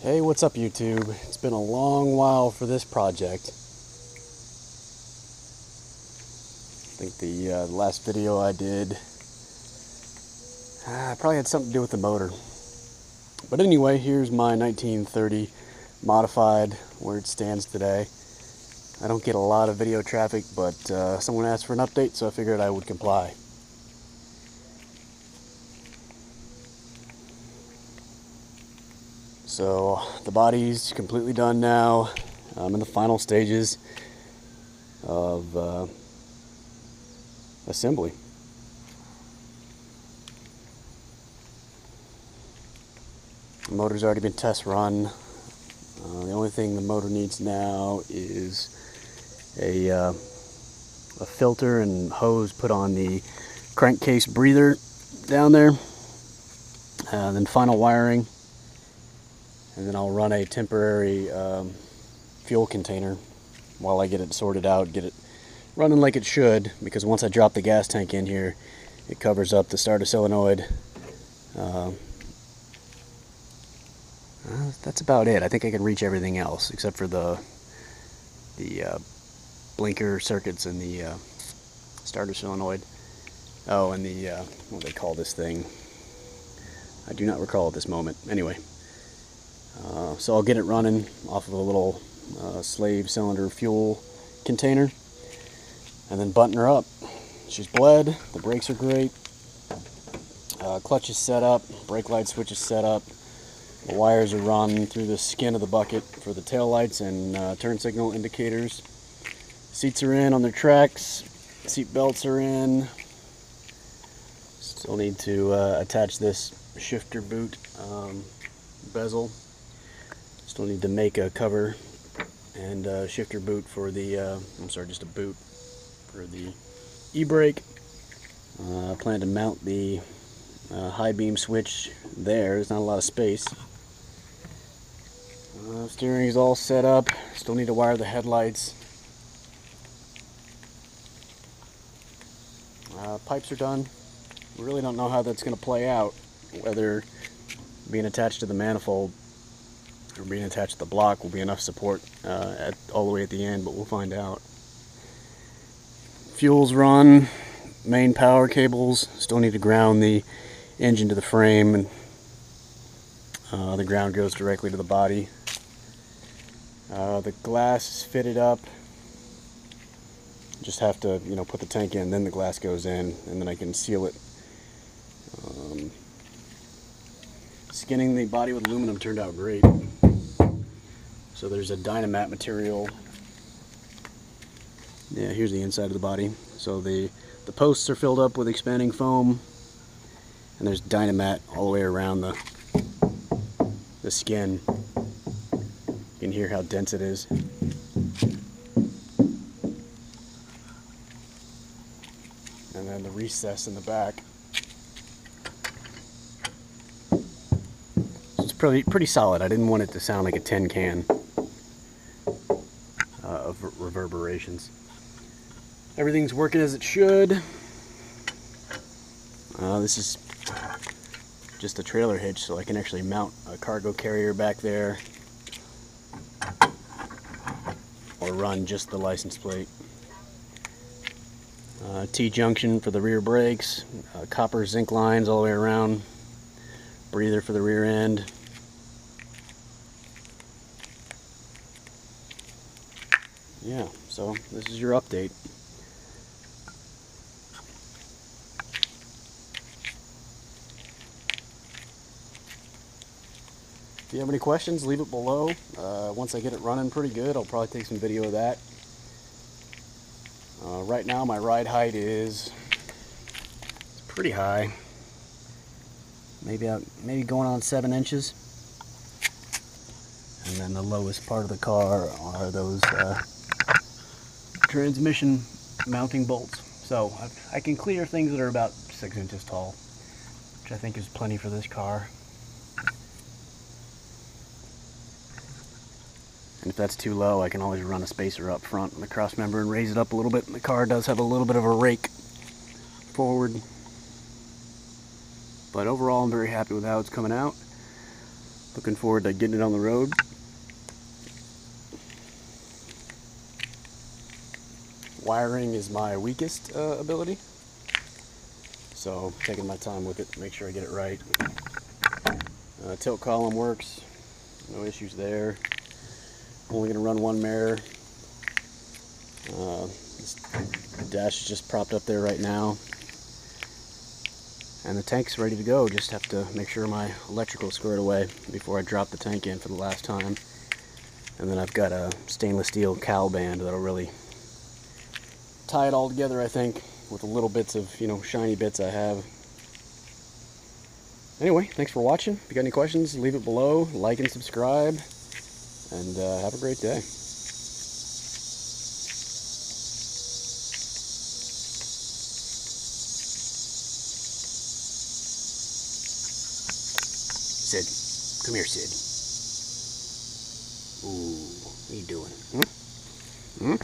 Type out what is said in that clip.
Hey, what's up YouTube? It's been a long while for this project. I think the last video I did probably had something to do with the motor. But anyway, here's my 1930 modified where it stands today. I don't get a lot of video traffic, but someone asked for an update, so I figured I would comply. So the body's completely done now. I'm in the final stages of assembly. The motor's already been test run. The only thing the motor needs now is a filter and hose put on the crankcase breather down there. Then final wiring. And then I'll run a temporary fuel container while I get it sorted out, get it running like it should, because once I drop the gas tank in here, it covers up the starter solenoid. That's about it. I think I can reach everything else except for the blinker circuits and the starter solenoid. Oh, and the what do they call this thing? I do not recall at this moment. Anyway, so I'll get it running off of a little slave cylinder fuel container, and then button her up. She's bled. The brakes are great. Clutch is set up. Brake light switch is set up. The wires are run through the skin of the bucket for the tail lights and turn signal indicators. Seats are in on their tracks. Seat belts are in. Still need to attach this shifter boot bezel. Still need to make a cover and shifter boot for the, just a boot for the e-brake. I plan to mount the high beam switch there. There's not a lot of space. Steering is all set up. Still need to wire the headlights. Pipes are done. We really don't know how that's going to play out, whether being attached to the manifold or being attached to the block will be enough support all the way at the end, but we'll find out. Fuel's run, main power cables. Still need to ground the engine to the frame, and the ground goes directly to the body. The glass is fitted up. Just have to, put the tank in, then the glass goes in, and then I can seal it. Skinning the body with aluminum turned out great. So there's a Dynamat material. Yeah, here's the inside of the body. So the posts are filled up with expanding foam, and there's Dynamat all the way around the skin. You can hear how dense it is. And then the recess in the back. It's pretty solid. I didn't want it to sound like a tin can of reverberations. Everything's working as it should. This is just a trailer hitch, so I can actually mount a cargo carrier back there, or run just the license plate. T-junction for the rear brakes, copper zinc lines all the way around, breather for the rear end. Yeah, so this is your update. If you have any questions, leave it below. Once I get it running pretty good, I'll probably take some video of that. Right now my ride height is pretty high. Maybe going on 7 inches. And then the lowest part of the car are those transmission mounting bolts. So I can clear things that are about 6 inches tall, which I think is plenty for this car. And if that's too low, I can always run a spacer up front in the cross member and raise it up a little bit. And the car does have a little bit of a rake forward. But overall, I'm very happy with how it's coming out. Looking forward to getting it on the road. Wiring is my weakest ability, so taking my time with it, make sure I get it right. Tilt column works, no issues there. Only going to run one mirror. This dash is just propped up there right now, and the tank's ready to go. Just have to make sure my electrical is squared away before I drop the tank in for the last time. And then I've got a stainless steel cowl band that'll really tie it all together, I think, with the little bits of, shiny bits I have. Anyway, thanks for watching. If you got any questions, leave it below. Like and subscribe, and have a great day. Sid, come here, Sid. Ooh, what are you doing? Hmm? Hmm?